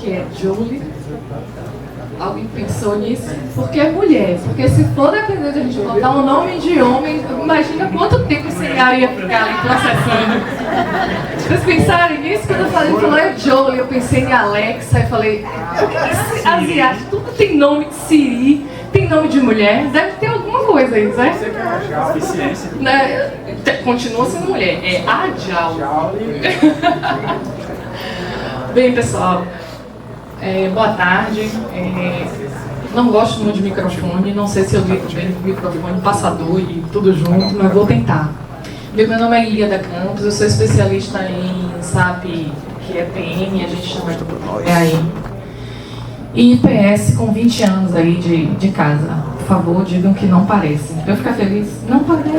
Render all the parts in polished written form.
que é Jolie? Alguém pensou nisso? Porque é mulher. Porque se for depender de a gente botar um nome de homem, imagina quanto tempo esse cara ia ficar ali processando. Vocês pensaram nisso? Quando eu falei, ele falou é Jolie, eu pensei em Alexa, eu falei, esse asiático, tudo tem nome de Siri, tem nome de mulher, deve ter alguma coisa aí, né? Você quer achar eficiência? Né? Continua sendo mulher, é a Jolie. Bem, pessoal. Boa tarde. Não gosto muito de microfone, não sei se eu ligo bem o microfone, passador e tudo junto, mas vou tentar. Meu nome é Ilíada Campos, eu sou especialista em SAP, que é PM, a gente chama aí. E IPS com 20 anos aí de casa. Por favor, digam que não parece. Pra eu ficar feliz? Não parece.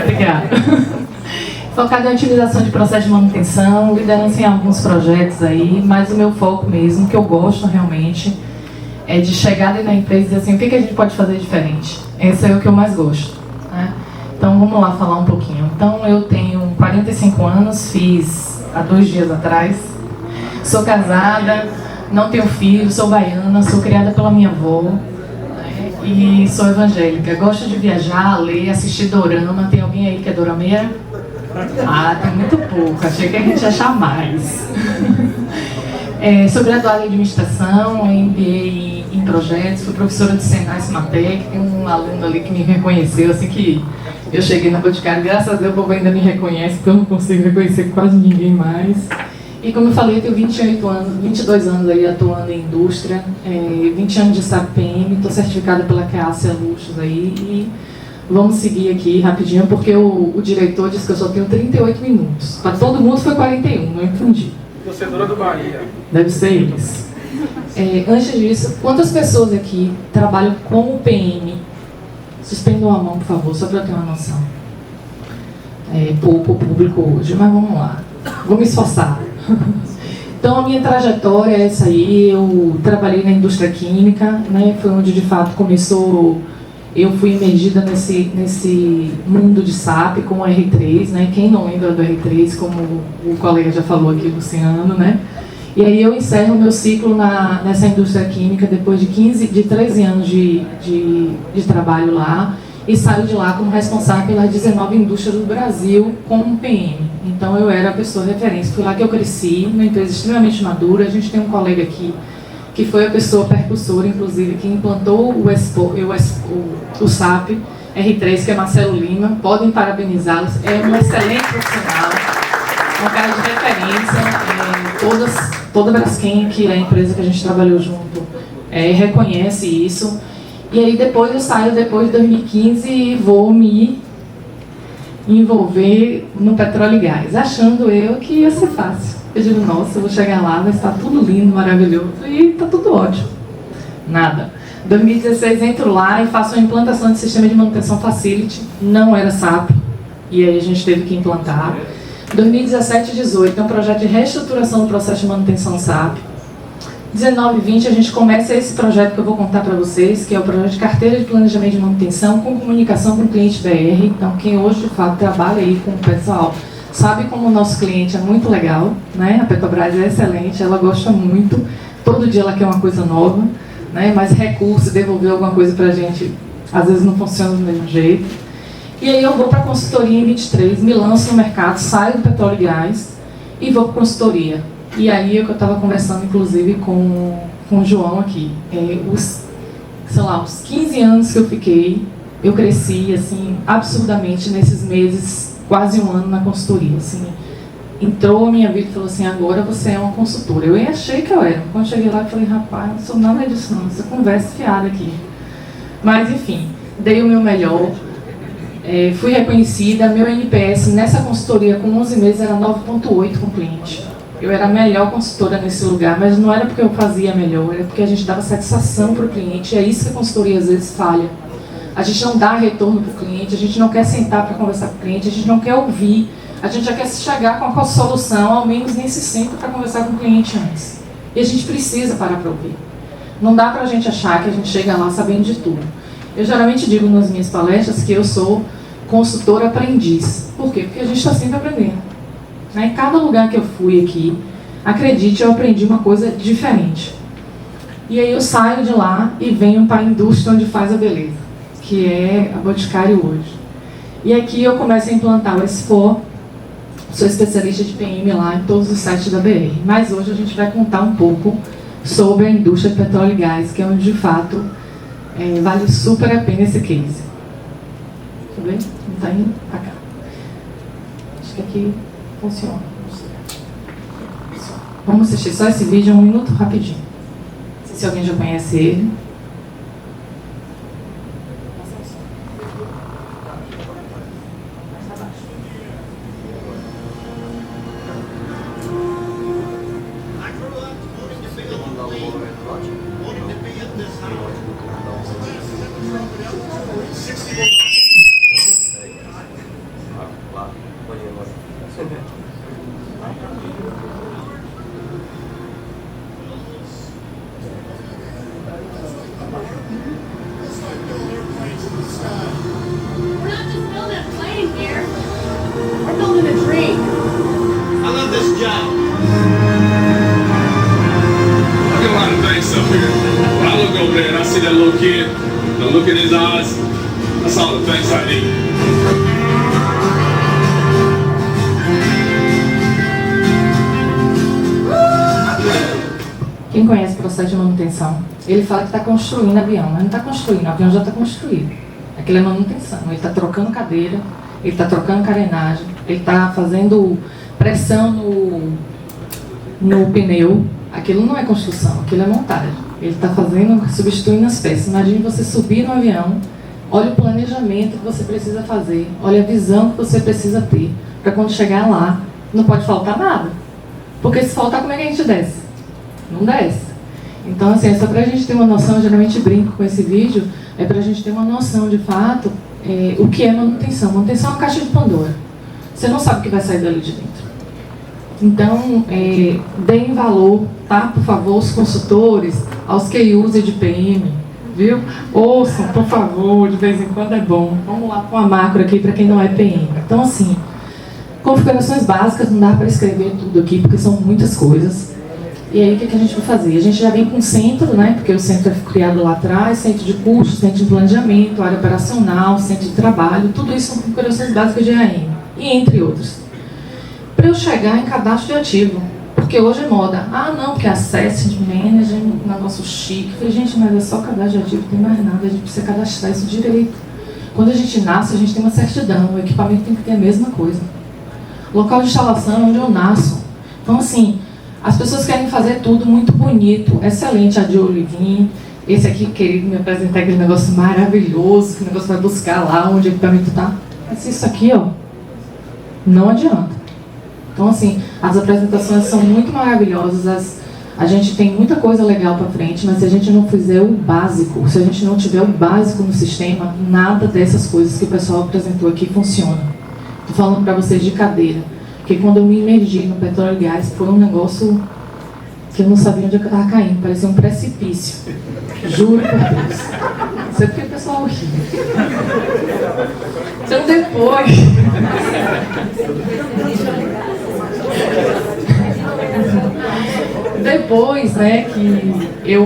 Obrigada. Focado em otimização de processo de manutenção, liderança em alguns projetos aí, mas o meu foco mesmo, que eu gosto realmente, é de chegar dentro da empresa e dizer assim, o que a gente pode fazer diferente? Esse é o que eu mais gosto. Né? Então vamos lá falar um pouquinho. Então eu tenho 45 anos, fiz há 2 dias atrás, sou casada, não tenho filho, sou baiana, sou criada pela minha avó, né? E sou evangélica. Gosto de viajar, ler, assistir dorama. Tem alguém aí que é dorameira? Ah, tem muito pouco, achei que a gente ia achar mais. Sou graduada em administração, MBA em projetos, fui professora de Senai Cimatec, tem um aluno ali que me reconheceu, assim que eu cheguei na Boticário, graças a Deus o povo ainda me reconhece, porque eu não consigo reconhecer quase ninguém mais. E como eu falei, eu tenho 22 anos aí atuando em indústria, 20 anos de SAP PM, estou certificada pela Caácia Luxos aí e vamos seguir aqui rapidinho, porque o diretor disse que eu só tenho 38 minutos. Para todo mundo foi 41, não entendi. Torcedora do Bahia. Deve ser isso. Antes disso, quantas pessoas aqui trabalham como PM? Suspendam a mão, por favor, só para eu ter uma noção. Pouco público hoje, mas vamos lá. Vou me esforçar. Então, a minha trajetória é essa aí. Eu trabalhei na indústria química, né? Foi onde, de fato, começou. Eu fui imergida nesse mundo de SAP com o R3, né? Quem não lembra do R3, como o colega já falou aqui, Luciano, né? E aí eu encerro o meu ciclo nessa indústria química depois de 13 anos de trabalho lá e saio de lá como responsável pelas 19 indústrias do Brasil como PM. Então eu era a pessoa referência. Foi lá que eu cresci, uma empresa extremamente madura. A gente tem um colega aqui que foi a pessoa percussora, inclusive, que implantou o SAP R3, que é Marcelo Lima. Podem parabenizá-lo, é um excelente profissional, um cara de referência. Toda Braskem, que é a empresa que a gente trabalhou junto, reconhece isso. E aí depois eu saio, depois de 2015, e vou me envolver no petróleo e gás, achando eu que ia ser fácil. Eu digo, nossa, eu vou chegar lá, vai estar tudo lindo, maravilhoso, e está tudo ótimo. Nada. Em 2016 entro lá e faço uma implantação de sistema de manutenção facility, não era SAP, e aí a gente teve que implantar. 2017 e 2018 é um projeto de reestruturação do processo de manutenção SAP. 19 e 20 a gente começa esse projeto que eu vou contar para vocês, que é o projeto de carteira de planejamento de manutenção com comunicação com o cliente BR. Então, quem hoje, de fato, trabalha aí com o pessoal, sabe como o nosso cliente é muito legal, né? A Petrobras é excelente, ela gosta muito, todo dia ela quer uma coisa nova, né? Mas recurso, devolver alguma coisa para a gente, às vezes não funciona do mesmo jeito. E aí eu vou para a consultoria em 23, me lanço no mercado, saio do petróleo e gás e vou para a consultoria. E aí é que eu estava conversando, inclusive, com o João aqui. Os 15 anos que eu fiquei, eu cresci, assim, absurdamente nesses meses, quase um ano na consultoria, assim. Entrou a minha vida e falou assim, agora você é uma consultora. Eu achei que eu era. Quando cheguei lá, eu falei, rapaz, não sou nada disso não, essa conversa fiada aqui. Mas, enfim, dei o meu melhor. Fui reconhecida, meu NPS nessa consultoria com 11 meses era 9,8 com o cliente. Eu era a melhor consultora nesse lugar, mas não era porque eu fazia melhor, era porque a gente dava satisfação para o cliente, e é isso que a consultoria às vezes falha. A gente não dá retorno para o cliente, a gente não quer sentar para conversar com o cliente, a gente não quer ouvir, a gente já quer chegar com a solução, ao menos nem se senta para conversar com o cliente antes. E a gente precisa parar para ouvir. Não dá para a gente achar que a gente chega lá sabendo de tudo. Eu geralmente digo nas minhas palestras que eu sou consultora aprendiz. Por quê? Porque a gente está sempre aprendendo. Em cada lugar que eu fui aqui, acredite, eu aprendi uma coisa diferente. E aí eu saio de lá e venho para a indústria onde faz a beleza, que é a Boticário hoje. E aqui eu começo a implantar o S4, sou especialista de PM lá em todos os sites da BR. Mas hoje a gente vai contar um pouco sobre a indústria de petróleo e gás, que é onde de fato vale super a pena esse case. Tudo bem? Não está indo para cá. Acho que aqui funciona. Vamos assistir só esse vídeo, 1 minuto, rapidinho. Não sei se alguém já conhece ele. Quem conhece o processo de manutenção, ele fala que está construindo avião, mas não está construindo, o avião já está construído. Aquilo é manutenção, ele está trocando cadeira, ele está trocando carenagem, ele está fazendo pressão no pneu. Aquilo não é construção, aquilo é montagem. Ele está substituindo as peças. Imagine você subir no avião, olha o planejamento que você precisa fazer, olha a visão que você precisa ter, para quando chegar lá, não pode faltar nada. Porque se faltar, como é que a gente desce? Não desce. Então, assim, é só para a gente ter uma noção, eu geralmente brinco com esse vídeo, é para a gente ter uma noção, de fato, o que é manutenção. Manutenção é uma caixa de Pandora. Você não sabe o que vai sair dali de dentro. Então, deem valor, tá? Por favor, os consultores, aos que usam de PM, viu? Ouçam, por favor, de vez em quando é bom. Vamos lá com a macro aqui para quem não é PM. Então, assim, configurações básicas, não dá para escrever tudo aqui, porque são muitas coisas. E aí, o que a gente vai fazer? A gente já vem com o centro, né? Porque o centro é criado lá atrás, centro de custos, centro de planejamento, área operacional, centro de trabalho, tudo isso são configurações básicas de EAM, e entre outros. Para eu chegar em cadastro de ativo, porque hoje é moda. Ah, não, porque Asset Manager é um negócio chique. Eu falei, gente, mas é só cadastro de ativo, não tem mais nada, a gente precisa cadastrar isso direito. Quando a gente nasce, a gente tem uma certidão, o equipamento tem que ter a mesma coisa. Local de instalação é onde eu nasço. Então, assim, as pessoas querem fazer tudo muito bonito, excelente, a de Olivim. Esse aqui, querido, me apresentar aquele negócio maravilhoso, que o negócio vai buscar lá onde o equipamento está. Mas isso aqui, ó, não adianta. Então, assim, as apresentações são muito maravilhosas, a gente tem muita coisa legal para frente, mas se a gente não fizer o básico, se a gente não tiver o básico no sistema, nada dessas coisas que o pessoal apresentou aqui funciona. Estou falando para vocês de cadeira. Porque quando eu me imergi no petróleo e gás, foi um negócio que eu não sabia onde eu estava caindo, parecia um precipício. Juro por Deus. Não sei porque o pessoal ri. Então depois, né, que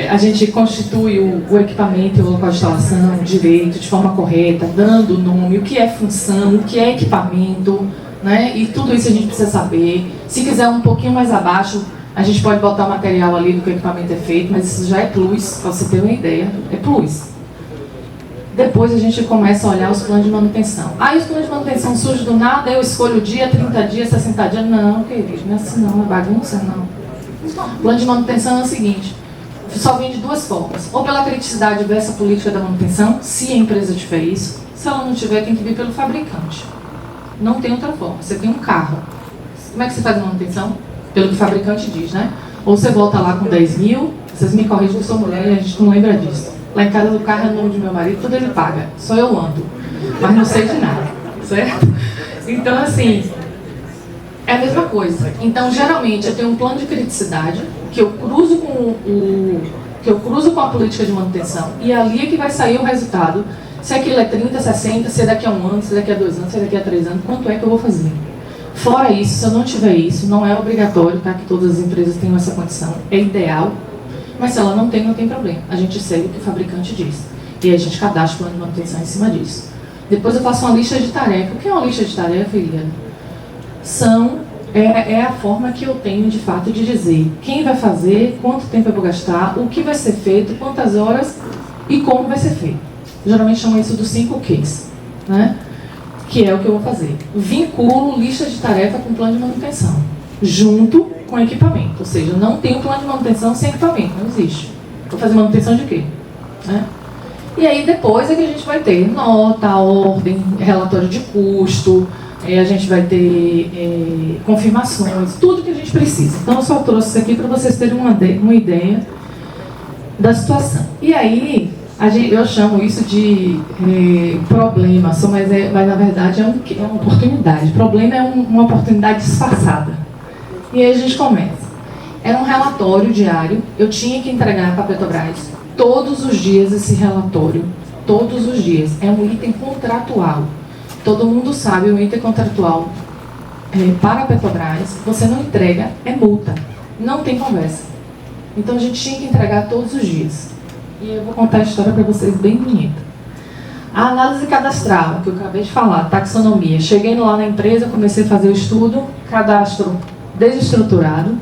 a gente constitui o equipamento e o local de instalação direito, de forma correta, dando o nome, o que é função, o que é equipamento, né? E tudo isso a gente precisa saber. Se quiser um pouquinho mais abaixo, a gente pode botar o material ali do que o equipamento é feito, mas isso já é plus, para você ter uma ideia, é plus. Depois a gente começa a olhar os planos de manutenção. Aí os planos de manutenção surgem do nada, eu escolho o dia, 30 dias, 60 dias. Não, querido, não é assim não, é bagunça não. O plano de manutenção é o seguinte, só vem de duas formas. Ou pela criticidade versus a política da manutenção, se a empresa tiver isso. Se ela não tiver, tem que vir pelo fabricante. Não tem outra forma. Você tem um carro. Como é que você faz a manutenção? Pelo que o fabricante diz, né? Ou você volta lá com 10 mil, vocês me corrigem, eu sou mulher e a gente não lembra disso. Lá em casa o carro é o nome do meu marido, tudo ele paga. Só eu ando. Mas não sei de nada. Certo? Então, assim, é a mesma coisa. Então, geralmente, eu tenho um plano de criticidade que eu cruzo com a política de manutenção e ali é que vai sair o resultado. Se aquilo é 30, 60, se é daqui a um ano, se é daqui a 2 anos, se é daqui a 3 anos, quanto é que eu vou fazer? Fora isso, se eu não tiver isso, não é obrigatório, tá? Que todas as empresas tenham essa condição. É ideal, mas se ela não tem problema. A gente segue o que o fabricante diz. E a gente cadastra o plano de manutenção em cima disso. Depois eu faço uma lista de tarefas. O que é uma lista de tarefas, Eliana? É a forma que eu tenho, de fato, de dizer quem vai fazer, quanto tempo eu vou gastar, o que vai ser feito, quantas horas e como vai ser feito. Geralmente chamam isso dos 5 Qs, né? Que é o que eu vou fazer. Vinculo lista de tarefa com plano de manutenção, junto com equipamento. Ou seja, não tem um plano de manutenção sem equipamento, não existe. Vou fazer manutenção de quê? Né? E aí depois é que a gente vai ter nota, ordem, relatório de custo, a gente vai ter confirmações, tudo que a gente precisa. Então eu só trouxe isso aqui para vocês terem uma ideia da situação. E aí, eu chamo isso de problema, mas na verdade é uma oportunidade. Problema é uma oportunidade disfarçada. E aí a gente começa. Era um relatório diário, eu tinha que entregar para a Petrobras todos os dias esse relatório. Todos os dias. É um item contratual. Todo mundo sabe, o item contratual para a Petrobras, você não entrega, é multa. Não tem conversa. Então a gente tinha que entregar todos os dias. E eu vou contar a história para vocês bem bonita. A análise cadastral, que eu acabei de falar, taxonomia. Cheguei lá na empresa, comecei a fazer o estudo, cadastro desestruturado,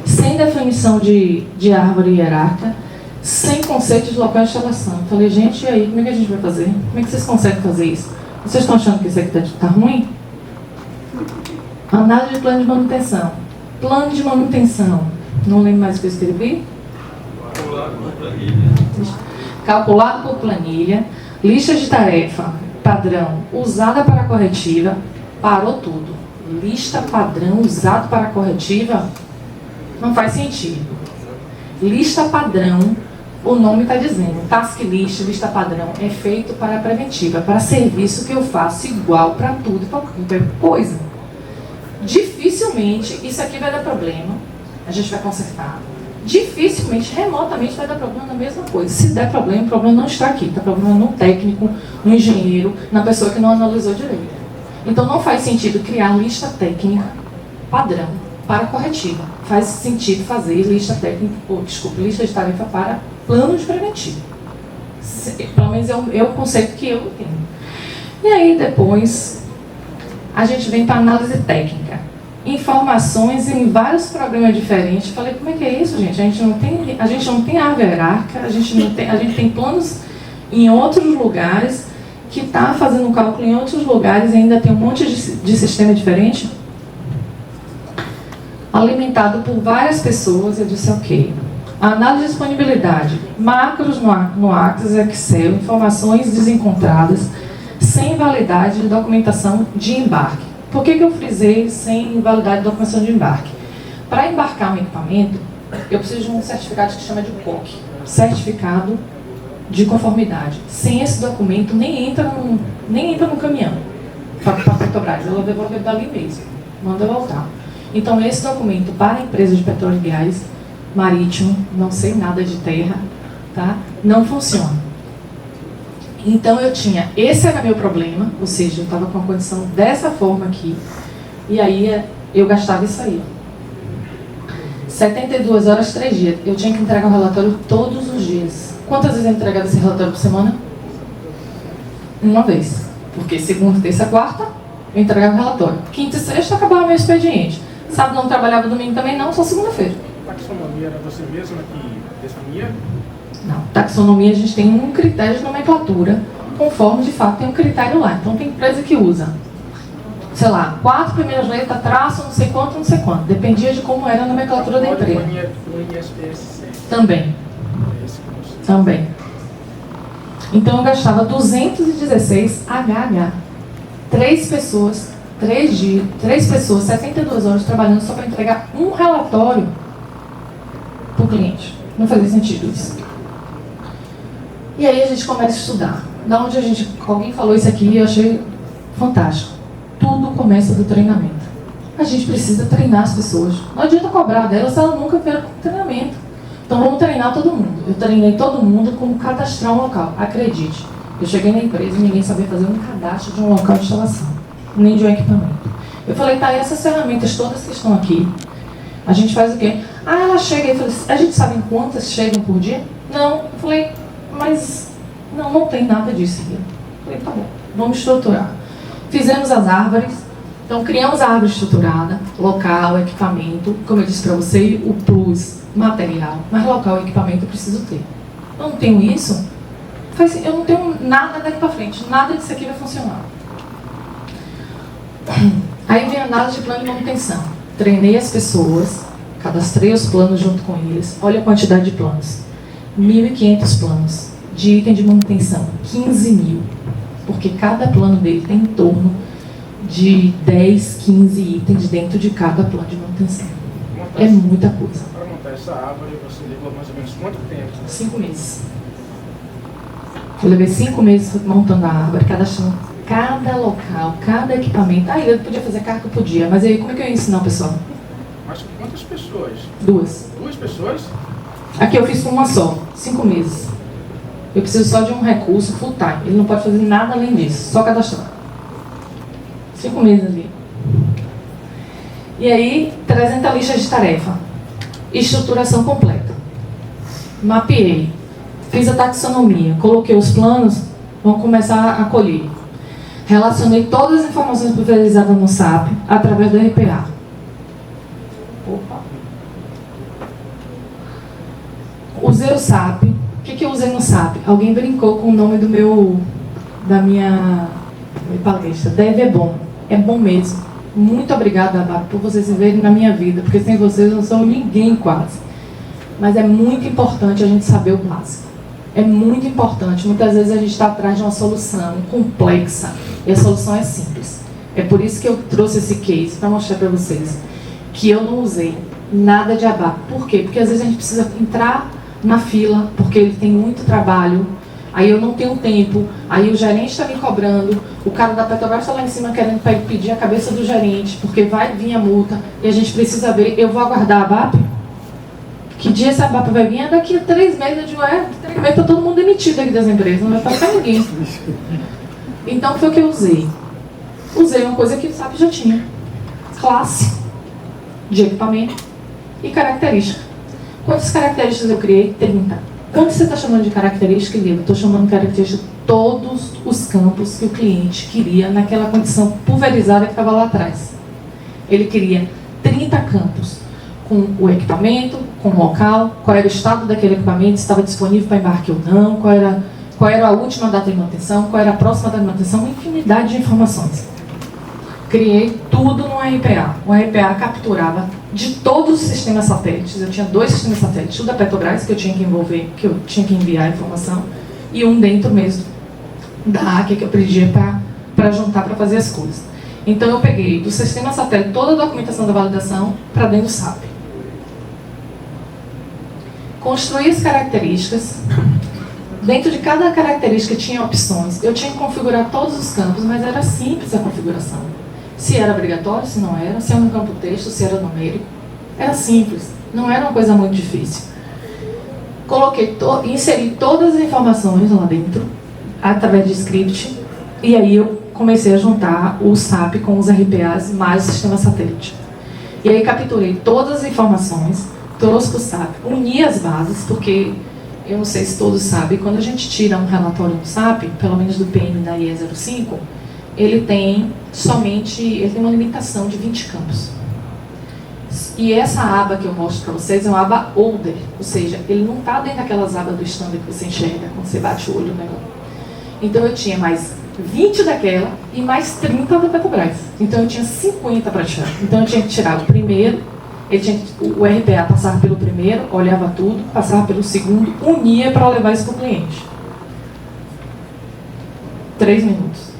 sem definição de árvore hierárquica, sem conceito de local de instalação. Falei, gente, e aí, como é que a gente vai fazer? Como é que vocês conseguem fazer isso? Vocês estão achando que isso aqui está ruim? Análise de plano de manutenção. Plano de manutenção. Não lembro mais o que eu escrevi. Calculado por planilha. Lista de tarefa padrão usada para corretiva. Parou tudo. Lista padrão usado para corretiva não faz sentido. Lista padrão, o nome está dizendo, task list, lista padrão, é feito para preventiva, para serviço que eu faço igual para tudo e para qualquer coisa. Dificilmente isso aqui vai dar problema, a gente vai consertar. Dificilmente, remotamente vai dar problema na mesma coisa. Se der problema, o problema não está aqui, está problema no técnico, no engenheiro, na pessoa que não analisou direito. Então não faz sentido criar lista técnica padrão para corretiva. Faz sentido fazer lista técnica, lista de tarefa para plano de preventivo. Pelo menos é o conceito que eu tenho. E aí depois a gente vem para análise técnica. Informações em vários programas diferentes. Falei, como é que é isso, gente? A gente não tem árvore hierárquica, a gente tem planos em outros lugares, que está fazendo um cálculo em outros lugares e ainda tem um monte de sistema diferente. Alimentado por várias pessoas, eu disse, ok. Análise de disponibilidade, macros no Access, Excel, informações desencontradas, sem validade de documentação de embarque. Por que eu frisei sem validade de documentação de embarque? Para embarcar um equipamento, eu preciso de um certificado que chama de COC, Certificado de Conformidade. Sem esse documento, nem entra no caminhão para a Petrobras, ela devolve dali mesmo, manda voltar. Então, esse documento para a empresa de petróleo e gás marítimo, não sei nada de terra, tá? Não funciona. Então, esse era meu problema, ou seja, eu estava com a condição dessa forma aqui, e aí eu gastava isso aí. 72 horas, 3 dias. Eu tinha que entregar o relatório todos os dias. Quantas vezes eu entregava esse relatório por semana? Uma vez. Porque segunda, terça, quarta, eu entregava o relatório. Quinta e sexta, acabava meu expediente. Sábado não trabalhava, domingo também não, só segunda-feira. Taxonomia era você mesma que definia? Não, taxonomia a gente tem um critério de nomenclatura, conforme de fato tem um critério lá. Então tem empresa que usa, sei lá, 4 primeiras letras, traço, não sei quanto. Dependia de como era a nomenclatura da empresa. Também. Então eu gastava 216 HH. 3 pessoas, 72 horas trabalhando só para entregar um relatório para o cliente. Não fazia sentido isso. E aí a gente começa a estudar. Da onde alguém falou isso aqui e eu achei fantástico. Tudo começa do treinamento. A gente precisa treinar as pessoas. Não adianta cobrar delas se elas nunca vieram com treinamento. Então vamos treinar todo mundo. Eu treinei todo mundo como cadastrar um local. Acredite, eu cheguei na empresa e ninguém sabia fazer um cadastro de um local de instalação, nem de um equipamento. Eu falei, tá, e essas ferramentas todas que estão aqui, a gente faz o quê? Ah, ela chega e falou, a gente sabe em quantas chegam por dia? Não. Eu falei, mas não tem nada disso aqui. Eu falei, tá bom, vamos estruturar. Fizemos as árvores, então criamos a árvore estruturada, local, equipamento, como eu disse para você, o plus, material, mas local e equipamento eu preciso ter. Eu não tenho isso, eu não tenho nada daqui para frente, nada disso aqui vai funcionar. Aí vem a análise de plano de manutenção. Treinei as pessoas, cadastrei os planos junto com eles, olha a quantidade de planos. 1.500 planos de item de manutenção, 15.000, porque cada plano dele tem em torno de 10, 15 itens dentro de cada plano de manutenção. É muita coisa. Para montar essa árvore, você levou mais ou menos quanto tempo? 5 meses. Eu levei 5 meses montando a árvore, cadastrando cada local, cada equipamento. Aí eu podia fazer carga? Podia, mas aí como é que eu ia ensinar o pessoal? Mas quantas pessoas? 2. 2 pessoas? Aqui eu fiz com uma só, 5 meses. Eu preciso só de um recurso full time. Ele não pode fazer nada além disso, só cadastrar. 5 meses ali. E aí, 300 listas de tarefa. Estruturação completa. Mapeei. Fiz a taxonomia. Coloquei os planos, vão começar a colher. Relacionei todas as informações pulverizadas no SAP através do RPA. Opa. Usei o SAP. O que eu usei no SAP? Alguém brincou com o nome da minha palestra. Deve é bom. É bom mesmo. Muito obrigada, ABAP, por vocês se verem na minha vida, porque sem vocês eu não sou ninguém quase. Mas é muito importante a gente saber o básico. É muito importante. Muitas vezes a gente está atrás de uma solução complexa e a solução é simples. É por isso que eu trouxe esse case para mostrar para vocês que eu não usei nada de ABAP. Por quê? Porque às vezes a gente precisa entrar na fila, porque ele tem muito trabalho, aí eu não tenho tempo, aí o gerente está me cobrando, o cara da Petrobras está lá em cima querendo pedir a cabeça do gerente, porque vai vir a multa, e a gente precisa ver, eu vou aguardar a ABAP? Que dia essa ABAP vai vir? É daqui a 3 meses, eu digo, está todo mundo demitido aqui das empresas, não vai passar ninguém. Então foi o que eu usei. Usei uma coisa que o SAP já tinha. Classe de equipamento e característica. Quantas características eu criei? 30. Quando você está chamando de característica, eu estou chamando de característica todos os campos que o cliente queria naquela condição pulverizada que estava lá atrás. Ele queria 30 campos, com o equipamento, com o local, qual era o estado daquele equipamento, se estava disponível para embarque ou não, qual era a última data de manutenção, qual era a próxima data de manutenção, uma infinidade de informações. Criei tudo no RPA. O RPA capturava de todos os sistemas satélites. Eu tinha 2 sistemas satélites, o da Petrobras, que eu tinha que envolver, que eu tinha que enviar a informação, e um dentro mesmo da hacker que eu pedia para juntar, para fazer as coisas. Então eu peguei do sistema satélite toda a documentação da validação para dentro do SAP. Construí as características. Dentro de cada característica tinha opções. Eu tinha que configurar todos os campos, mas era simples a configuração. Se era obrigatório, se não era, se era no campo texto, se era numérico. Era simples, não era uma coisa muito difícil. Inseri todas as informações lá dentro, através de script, e aí eu comecei a juntar o SAP com os RPAs mais o sistema satélite. E aí capturei todas as informações, trouxe para o SAP, uni as bases, porque eu não sei se todos sabem, quando a gente tira um relatório do SAP, pelo menos do PM da IE 05, ele tem uma limitação de 20 campos. E essa aba que eu mostro para vocês é uma aba older, ou seja, ele não está dentro daquelas abas do standard que você enxerga quando você bate o olho no negócio. Então eu tinha mais 20 daquela e mais 30 da Petrobras. Então eu tinha 50 para tirar. Então eu tinha que tirar o primeiro, o RPA passava pelo primeiro, olhava tudo, passava pelo segundo, unia para levar isso para o cliente. 3 minutos.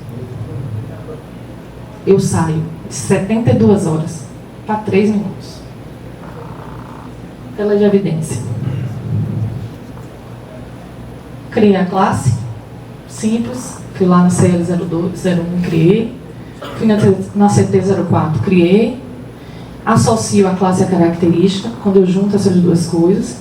Eu saio de 72 horas para 3 minutos. Tela de evidência. Criei a classe, simples, fui lá na CL0201, criei, fui na CT04, criei, associo a classe à característica, quando eu junto essas duas coisas.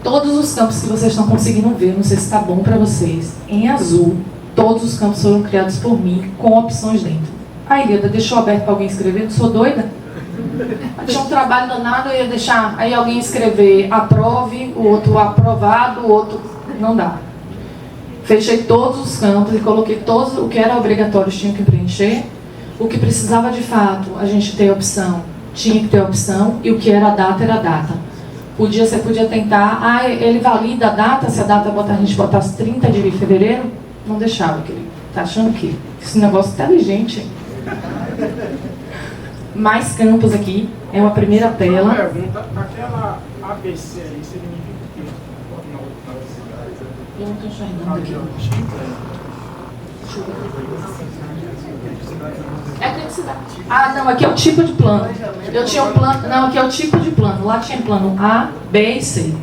Todos os campos que vocês estão conseguindo ver, não sei se está bom para vocês, em azul, todos os campos foram criados por mim, com opções dentro. A Ilíada deixou aberto para alguém escrever, não sou doida? Tinha um trabalho danado, eu ia deixar aí alguém escrever aprove, o outro aprovado, o outro não dá. Fechei todos os campos e coloquei todos o que era obrigatório, tinha que preencher. O que precisava de fato a gente ter opção, tinha que ter opção, e o que era data, era data. Você podia tentar, ele valida a data, se a data a gente botasse 30 de fevereiro, não deixava, que ele tá achando que esse negócio é inteligente. Mais campos aqui, é uma primeira tela. Uma pergunta, aquela ABC aí significa o quê? Eu não estou enxergando aqui. É criticidade. Não, aqui é o tipo de plano. Eu tinha um plano, não, aqui é o tipo de plano. Lá tinha plano A, B e C.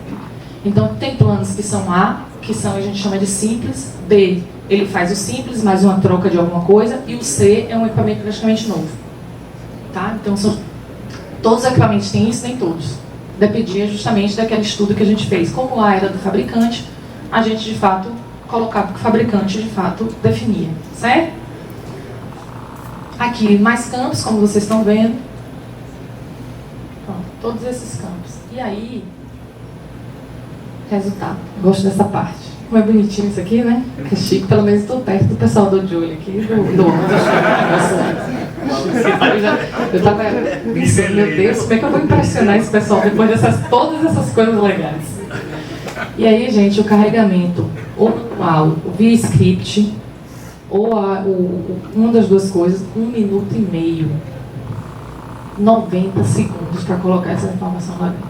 Então tem planos que são A, que são, a gente chama de simples. B, ele faz o simples, mais uma troca de alguma coisa. E o C é um equipamento praticamente novo. Tá? Então todos os equipamentos têm isso, nem todos. Dependia justamente daquele estudo que a gente fez. Como lá era do fabricante, a gente de fato colocava o que o fabricante de fato definia. Certo? Aqui mais campos, como vocês estão vendo. Pronto, todos esses campos. E aí, resultado. Gosto dessa parte. Como é bonitinho isso aqui, né? É chique, pelo menos estou perto do pessoal do Júlio aqui, do eu estava pensando, meu Deus, como é que eu vou impressionar esse pessoal depois todas essas coisas legais? E aí, gente, o carregamento, ou manual, via script, ou uma das duas coisas, 1 minuto e meio, 90 segundos para colocar essa informação lá dentro.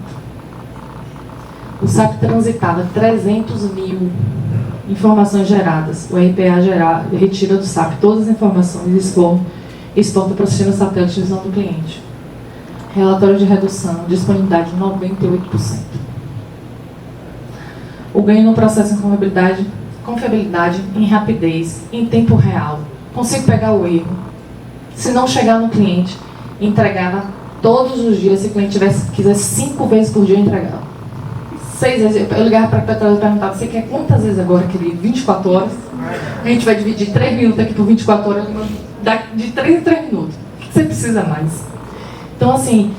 O SAP transitava 300 mil informações geradas. O RPA retira do SAP todas as informações e exporta para o sistema satélite de visão do cliente. Relatório de redução, disponibilidade 98%. O ganho no processo de confiabilidade em rapidez, em tempo real. Consigo pegar o erro. Se não chegar no cliente, entregava todos os dias. Se o cliente quisesse 5 vezes por dia, eu entregava. 6 vezes. Eu ligava para a Petrobras e perguntava: você quer quantas vezes agora, querido? 24 horas? A gente vai dividir 3 minutos aqui por 24 horas, de 3 em 3 minutos. O que você precisa mais? Então, assim,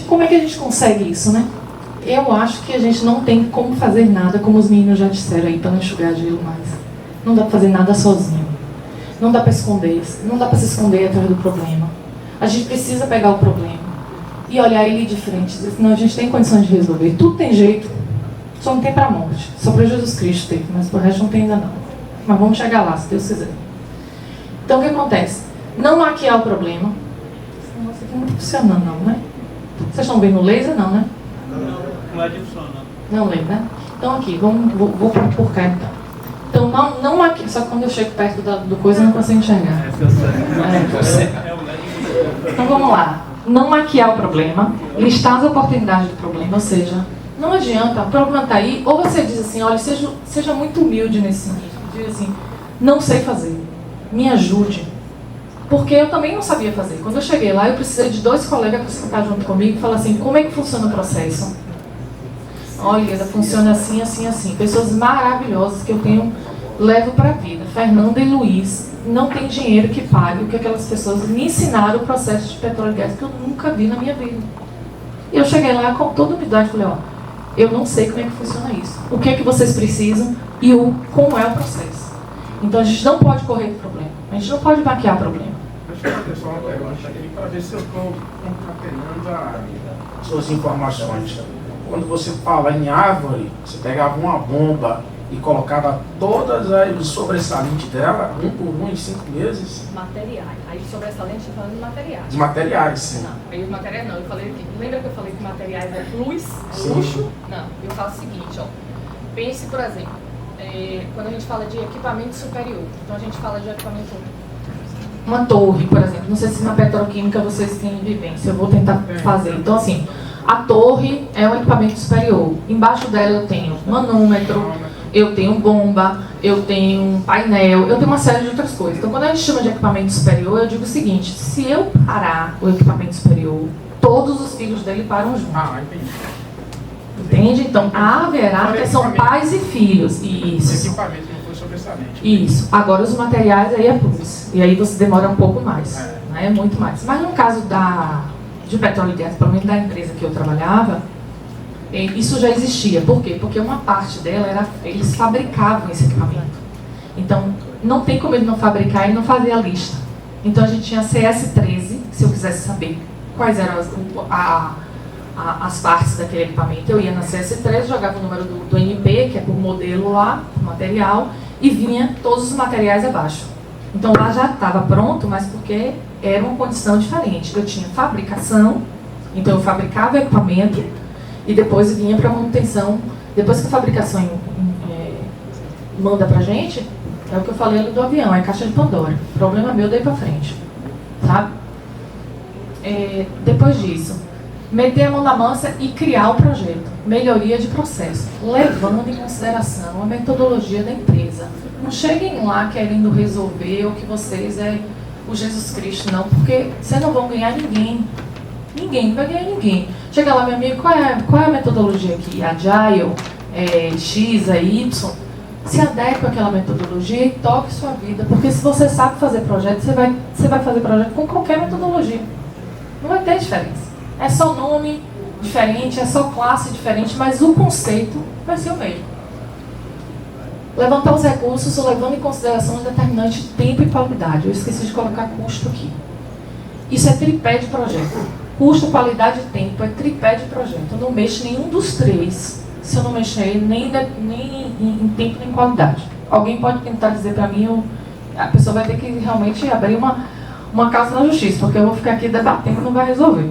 como é que a gente consegue isso, né? Eu acho que a gente não tem como fazer nada, como os meninos já disseram aí, para não enxugar gelo mais. Não dá para fazer nada sozinho. Não dá para esconder isso. Não dá para se esconder atrás do problema. A gente precisa pegar o problema e olhar ele de frente. Dizer, não, a gente tem condições de resolver. Tudo tem jeito. Só não tem para a morte. Só para Jesus Cristo teve, mas para o resto não tem ainda não. Mas vamos chegar lá, se Deus quiser. Então, o que acontece? Não maquiar o problema. Nossa, aqui não está funcionando não, né? Vocês estão vendo o laser? Não, né? Não é de funcionar. Não lembro, né? Então aqui, vou por cá então. Então não aqui, só que quando eu chego perto do coisa eu não consigo enxergar. Então vamos lá. Não maquiar o problema, listar as oportunidades do problema, ou seja, não adianta, o problema está aí, ou você diz assim, olha, seja muito humilde nesse sentido, diz assim, não sei fazer, me ajude. Porque eu também não sabia fazer. Quando eu cheguei lá, eu precisei de 2 colegas para sentar junto comigo e falar assim, como é que funciona o processo? Olha, funciona assim, assim, assim. Pessoas maravilhosas que eu levo para a vida. Fernanda e Luiz, não tem dinheiro que pague o que aquelas pessoas me ensinaram o processo de petróleo e gás que eu nunca vi na minha vida. E eu cheguei lá com toda humildade e falei, eu não sei como é que funciona isso. O que é que vocês precisam e como é o processo. Então a gente não pode correr do problema. A gente não pode maquiar o problema. Deixa eu fazer só uma pergunta aqui para ver se eu estou concatenando as suas informações. Quando você fala em árvore, você pegava uma bomba e colocava todas as sobressalentes dela, um por um, em 5 meses? Materiais. Aí sobressalente falando de materiais. Os materiais, sim. Não, aí os materiais não. Eu falei aqui. Lembra que eu falei que materiais é luz, Sim. luxo? Não. Eu falo o seguinte, pense, por exemplo, quando a gente fala de equipamento superior, então a gente fala de equipamento. Uma torre, por exemplo. Não sei se na petroquímica vocês têm vivência. Eu vou tentar fazer. Então, assim, a torre é um equipamento superior. Embaixo dela eu tenho manômetro, eu tenho bomba, eu tenho um painel, eu tenho uma série de outras coisas. Então, quando a gente chama de equipamento superior, eu digo o seguinte, se eu parar o equipamento superior, todos os filhos dele param junto. Entendi. Entende? Então, a árvore hierárquica são pais e filhos. Isso. Equipamento não sobressalente. Isso. Agora os materiais aí é plus. E aí você demora um pouco mais. Né? Muito mais. Mas no caso de petróleo e gás, pelo menos da empresa que eu trabalhava, isso já existia. Por quê? Porque uma parte dela era, eles fabricavam esse equipamento. Então, não tem como ele não fabricar e não fazer a lista. Então, a gente tinha a CS13, se eu quisesse saber quais eram as partes daquele equipamento. Eu ia na CS13, jogava o número do NP, que é por modelo lá, por material, e vinha todos os materiais abaixo. Então, lá já estava pronto, mas porque era uma condição diferente. Eu tinha fabricação, então eu fabricava o equipamento, e depois vinha para manutenção. Depois que a fabricação manda para a gente, é o que eu falei ali do avião, é caixa de Pandora. Problema meu daí para frente, sabe? Depois disso, meter a mão na massa e criar o projeto. Melhoria de processo, levando em consideração a metodologia da empresa. Não cheguem lá querendo resolver o que vocês é o Jesus Cristo, não, porque vocês não vão ganhar ninguém. Ninguém, não vai ganhar ninguém. Chega lá, meu amigo, qual é a metodologia aqui? Agile, X, Y. Se adeque àquela metodologia e toque sua vida. Porque se você sabe fazer projeto, você vai fazer projeto com qualquer metodologia. Não vai ter diferença. É só nome diferente, é só classe diferente, mas o conceito vai ser o mesmo. Levantar os recursos, levando em consideração os determinantes de tempo e qualidade. Eu esqueci de colocar custo aqui. Isso é tripé de projeto. Custo, qualidade e tempo é tripé de projeto. Eu não mexo em nenhum dos três se eu não mexer nem em tempo nem em qualidade. Alguém pode tentar dizer para mim, a pessoa vai ter que realmente abrir uma causa na justiça, porque eu vou ficar aqui debatendo e não vai resolver.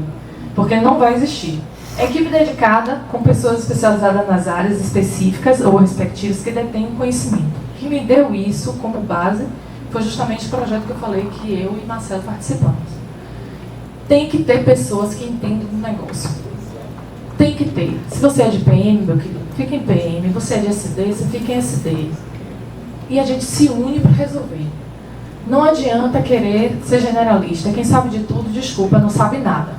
Porque não vai existir. Equipe dedicada com pessoas especializadas nas áreas específicas ou respectivas que detêm conhecimento. O que me deu isso como base foi justamente o projeto que eu falei que eu e Marcelo participamos. Tem que ter pessoas que entendem do negócio. Tem que ter. Se você é de PM, meu querido, fica em PM. Você é de SD, você fica em SD. E a gente se une para resolver. Não adianta querer ser generalista. Quem sabe de tudo, desculpa, não sabe nada.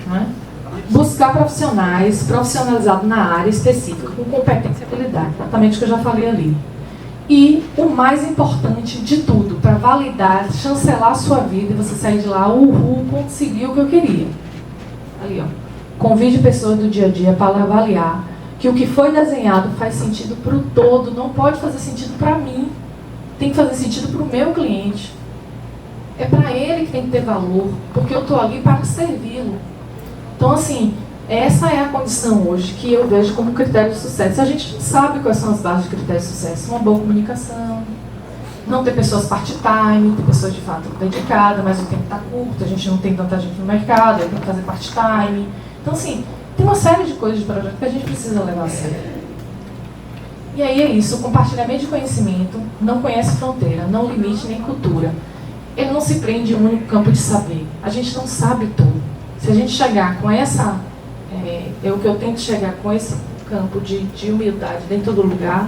Não é? Buscar profissionais profissionalizados na área específica, com competência e habilidade. Exatamente o que eu já falei ali. E o mais importante de tudo, para validar, chancelar a sua vida e você sair de lá, conseguiu o que eu queria. Ali, ó. Convide pessoas do dia a dia para avaliar que o que foi desenhado faz sentido para o todo, não pode fazer sentido para mim, tem que fazer sentido para o meu cliente. É para ele que tem que ter valor, porque eu estou ali para servi-lo. Então, assim, essa é a condição hoje que eu vejo como critério de sucesso. A gente sabe quais são as bases de critério de sucesso. Uma boa comunicação, não ter pessoas part-time, ter pessoas de fato dedicadas, mas o tempo está curto, a gente não tem tanta gente no mercado, tem que fazer part-time. Então, assim, tem uma série de coisas de projeto que a gente precisa levar a sério. E aí é isso, o compartilhamento de conhecimento não conhece fronteira, não limite nem cultura. Ele não se prende em um único campo de saber. A gente não sabe tudo. Se a gente chegar com essa... é o que eu tento chegar com esse campo de humildade dentro do lugar,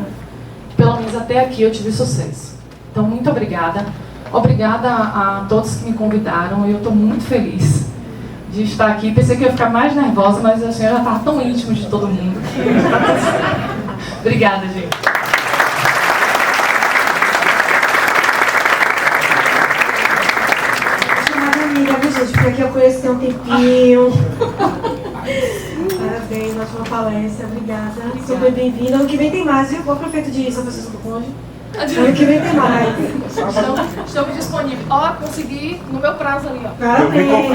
pelo menos até aqui eu tive sucesso. Então, muito obrigada. Obrigada a todos que me convidaram. Eu estou muito feliz de estar aqui. Pensei que eu ia ficar mais nervosa, mas a senhora já estava tão íntimo de todo mundo. Obrigada, gente. Porque aqui eu conheço tem um tempinho. Parabéns, ótima palestra, obrigada. Super bem-vinda. Ano que vem tem mais, viu? Qual é o prefeito de São Francisco do Conde? Ano que vem tem mais. Estou disponível. Ó, consegui no meu prazo ali, ó. Parabéns!